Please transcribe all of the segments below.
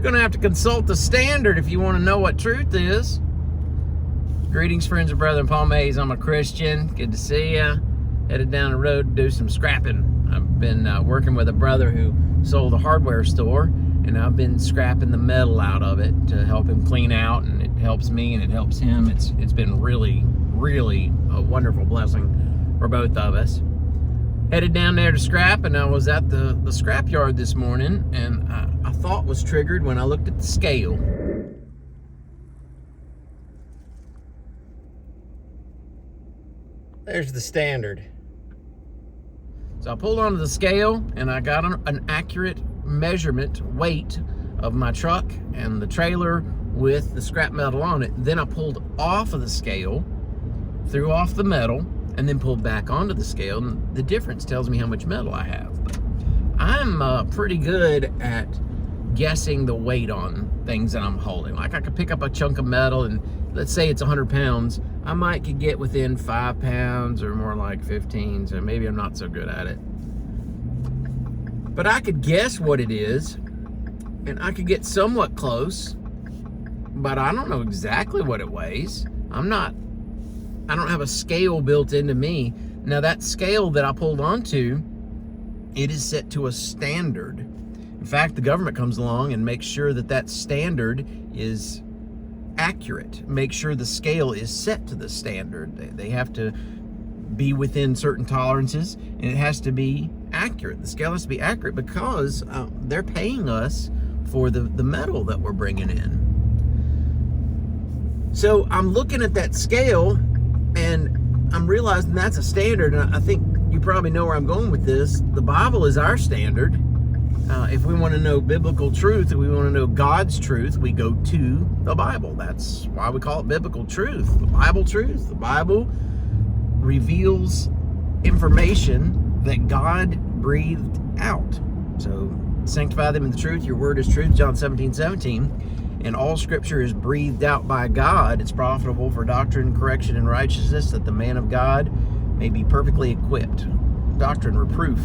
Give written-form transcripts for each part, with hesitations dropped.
going to have to consult the standard if you want to know what truth is. Greetings, friends and brethren. Paul Mays. I'm a Christian. Good to see you. Headed down the road to do some scrapping. I've been working with a brother who sold a hardware store, and I've been scrapping the metal out of it to help him clean out, and it helps me and it helps him. It's been really a wonderful blessing for both of us. Headed down there to scrap, and I was at the scrap yard this morning, and a thought was triggered when I looked at the scale. There's the standard. So I pulled onto the scale, and I got an accurate measurement weight of my truck and the trailer with the scrap metal on it. Then I pulled off of the scale, threw off the metal, and then pulled back onto the scale, and the difference tells me how much metal I have. I'm pretty good at guessing the weight on things that I'm holding. Like I could pick up a chunk of metal, and let's say it's 100 pounds, I might could get within 5 pounds or more like 15, so maybe I'm not so good at it. But I could guess what it is, and I could get somewhat close, but I don't know exactly what it weighs. I don't have a scale built into me. Now that scale that I pulled onto, it is set to a standard. In fact, the government comes along and makes sure that standard is accurate. Make sure the scale is set to the standard. They have to be within certain tolerances, and it has to be accurate. The scale has to be accurate because they're paying us for the metal that we're bringing in. So I'm looking at that scale, and I'm realizing that's a standard, and I think you probably know where I'm going with this. The Bible is our standard. If we want to know biblical truth, if we want to know God's truth, we go to the Bible. That's why we call it biblical truth. The Bible truth. The Bible reveals information that God breathed out. So, sanctify them in the truth. Your word is truth, John 17:17. And all scripture is breathed out by God. It's profitable for doctrine, correction, and righteousness, that the man of God may be perfectly equipped. Doctrine, reproof.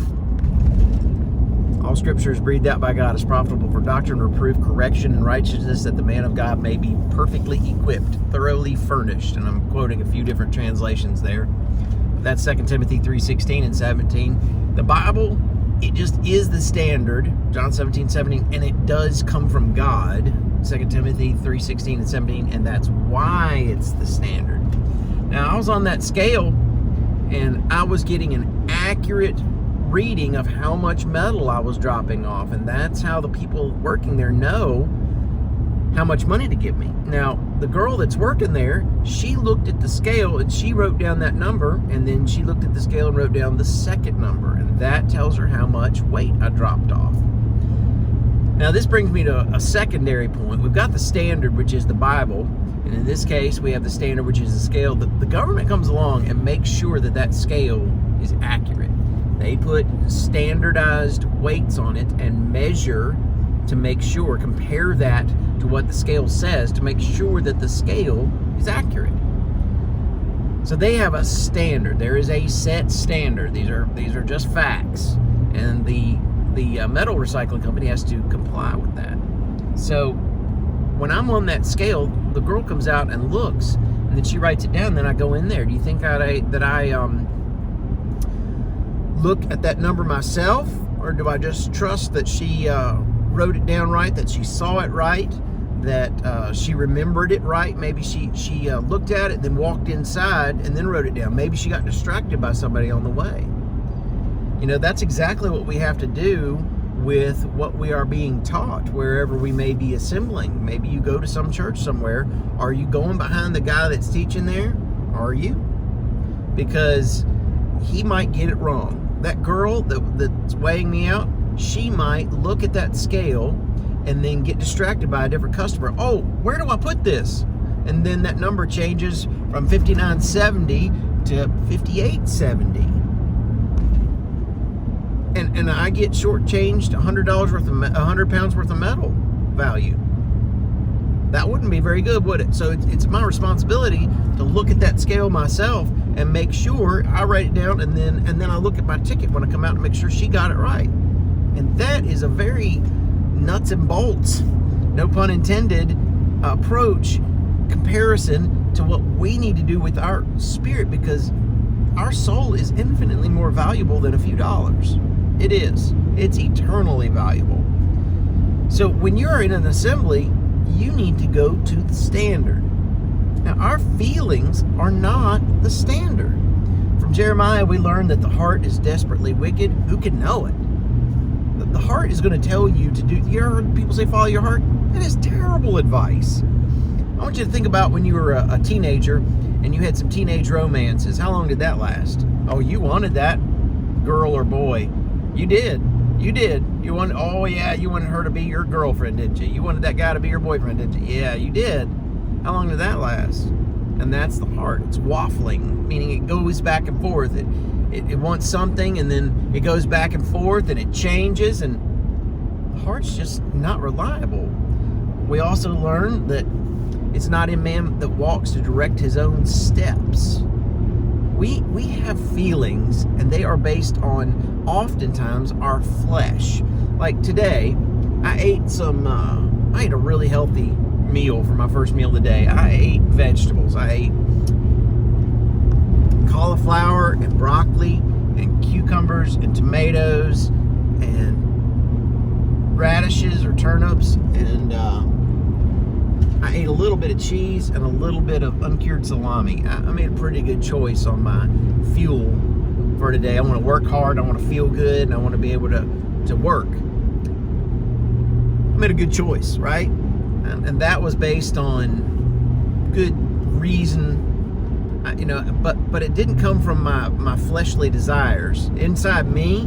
All scripture is breathed out by God, is profitable for doctrine, reproof, correction, and righteousness, that the man of God may be perfectly equipped, thoroughly furnished. And I'm quoting a few different translations there. That's 2 Timothy 3:16 and 17. The Bible, it just is the standard, John 17:17, and it does come from God, 2 Timothy 3:16 and 17, and that's why it's the standard. Now, I was on that scale, and I was getting an accurate reading of how much metal I was dropping off, and that's how the people working there know how much money to give me. Now, the girl that's working there, she looked at the scale and she wrote down that number, and then she looked at the scale and wrote down the second number, and that tells her how much weight I dropped off. Now, this brings me to a secondary point. We've got the standard, which is the Bible, and in this case, we have the standard, which is the scale. The government comes along and makes sure that scale is accurate. They put standardized weights on it and measure to make sure, compare that to what the scale says to make sure that the scale is accurate. So they have a standard. There is a set standard. These are just facts, and the metal recycling company has to comply with that. So when I'm on that scale, the girl comes out and looks, and then she writes it down. Then I go in there. Do you think that I look at that number myself, or do I just trust that she wrote it down right, that she saw it right, that she remembered it right? Maybe she looked at it, then walked inside, and then wrote it down. Maybe she got distracted by somebody on the way. You know, that's exactly what we have to do with what we are being taught wherever we may be assembling. Maybe you go to some church somewhere. Are you going behind the guy that's teaching there? Are you? Because he might get it wrong. That girl that's weighing me out, she might look at that scale and then get distracted by a different customer. Oh, where do I put this? And then that number changes from 59.70 to 58.70. And I get shortchanged $100 worth of 100 pounds worth of metal value. That wouldn't be very good, would it? So it's my responsibility to look at that scale myself and make sure I write it down, and then I look at my ticket when I come out and make sure she got it right. And that is a very nuts and bolts no pun intended, approach, comparison to what we need to do with our spirit, because our soul is infinitely more valuable than a few dollars. It is. It's eternally valuable. So when you're in an assembly, you need to go to the standard. Now, our feelings are not the standard. From Jeremiah, we learn that the heart is desperately wicked. Who can know it? The heart is going to tell you to do. You ever heard people say follow your heart? That is terrible advice. I want you to think about when you were a teenager and you had some teenage romances. How long did that last? Oh, you wanted that girl or boy. You did. You did. You wanted, oh yeah, you wanted her to be your girlfriend, didn't you? You wanted that guy to be your boyfriend, didn't you? Yeah, you did. How long did that last? And that's the heart. It's waffling, meaning it goes back and forth. It wants something, and then it goes back and forth, and it changes, and the heart's just not reliable. We also learn that it's not in man that walks to direct his own steps. We have feelings, and they are based on, oftentimes, our flesh. Like today, I ate a really healthy meal for my first meal of the day. I ate vegetables. I ate cauliflower and broccoli and cucumbers and tomatoes and radishes or turnips, and I ate a little bit of cheese and a little bit of uncured salami. I made a pretty good choice on my fuel for today. I want to work hard, I want to feel good, and I want to be able to work. I made a good choice, right? And that was based on good reason, but it didn't come from my fleshly desires. Inside me,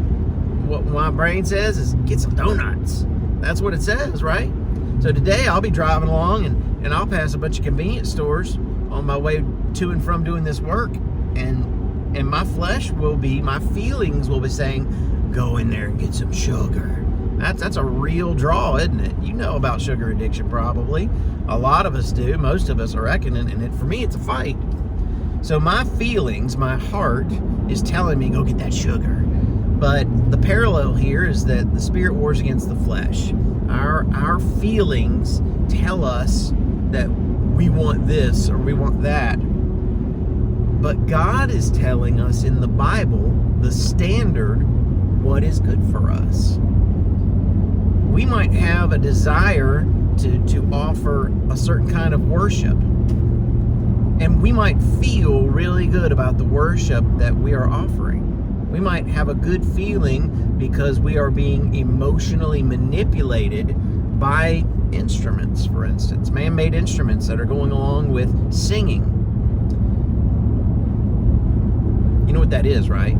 what my brain says is, get some donuts. That's what it says, right? So today I'll be driving along and I'll pass a bunch of convenience stores on my way to and from doing this work, and my flesh my feelings will be saying, go in there and get some sugar. That's a real draw, isn't it? You know about sugar addiction probably. A lot of us do. Most of us, I reckon, and for me it's a fight. So my feelings, my heart is telling me, go get that sugar. But the parallel here is that the spirit wars against the flesh. Our feelings tell us that we want this or we want that. But God is telling us in the Bible, the standard, what is good for us. We might have a desire to offer a certain kind of worship. And we might feel really good about the worship that we are offering. We might have a good feeling because we are being emotionally manipulated by instruments, for instance, man-made instruments that are going along with singing. You know what that is, right?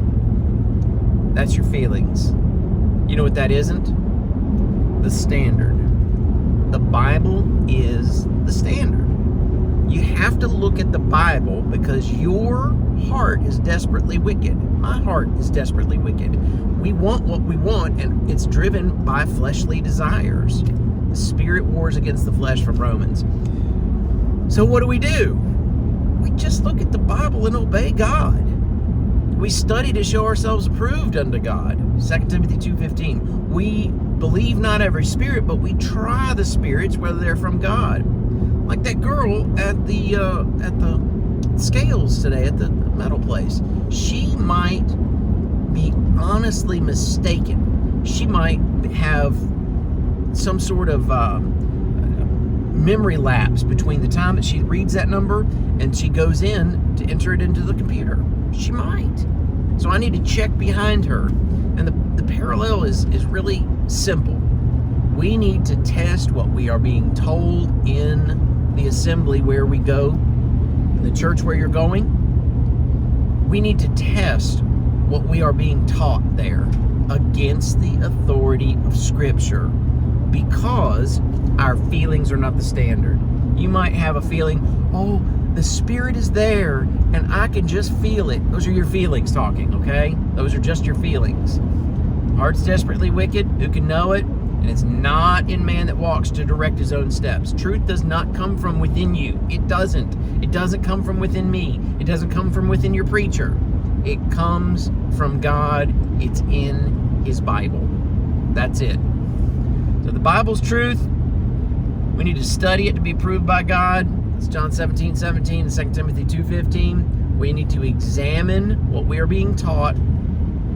That's your feelings. You know what that isn't? The standard. The Bible is the standard. You have to look at the Bible because your heart is desperately wicked. My heart is desperately wicked. We want what we want, and it's driven by fleshly desires. The spirit wars against the flesh from Romans. So what do? We just look at the Bible and obey God. We study to show ourselves approved unto God. 2 Timothy 2:15. We believe not every spirit, but we try the spirits whether they're from God. Like that girl at the scales today at the metal place. She might be honestly mistaken. She might have some sort of memory lapse between the time that she reads that number and she goes in to enter it into the computer. She might. So I need to check behind her. And the parallel is really simple. We need to test what we are being told in the assembly where we go, in the church where you're going. We need to test what we are being taught there against the authority of Scripture, because our feelings are not the standard. You might have a feeling, oh, the Spirit is there and I can just feel it. Those are your feelings talking, okay? Those are just your feelings. Heart's desperately wicked. Who can know it? And it's not in man that walks to direct his own steps. Truth does not come from within you. It doesn't. It doesn't come from within me. It doesn't come from within your preacher. It comes from God. It's in His Bible. That's it. So the Bible's truth. We need to study it to be approved by God. It's John 17:17 and 2 Timothy 2:15. We need to examine what we are being taught,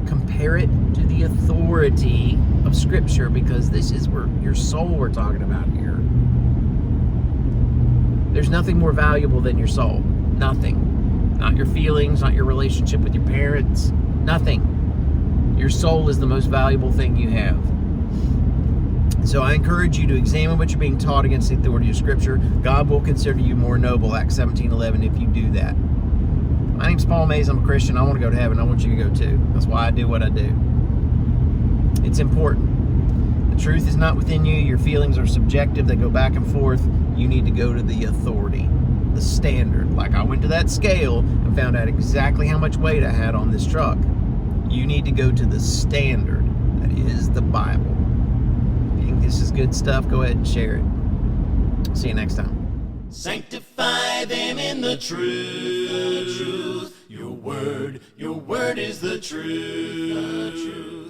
compare it to the authority of Scripture, because this is where your soul we're talking about here. There's nothing more valuable than your soul. Nothing. Not your feelings, not your relationship with your parents. Nothing. Your soul is the most valuable thing you have. So I encourage you to examine what you're being taught against the authority of Scripture. God will consider you more noble, Acts 17:11, if you do that. My name's Paul Mays. I'm a Christian. I want to go to heaven. I want you to go too. That's why I do what I do. It's important. The truth is not within you. Your feelings are subjective. They go back and forth. You need to go to the authority, the standard. Like I went to that scale and found out exactly how much weight I had on this truck. You need to go to the standard. That is the Bible. This is good stuff. Go ahead and share it. See you next time. Sanctify them in the truth. Your word is the truth.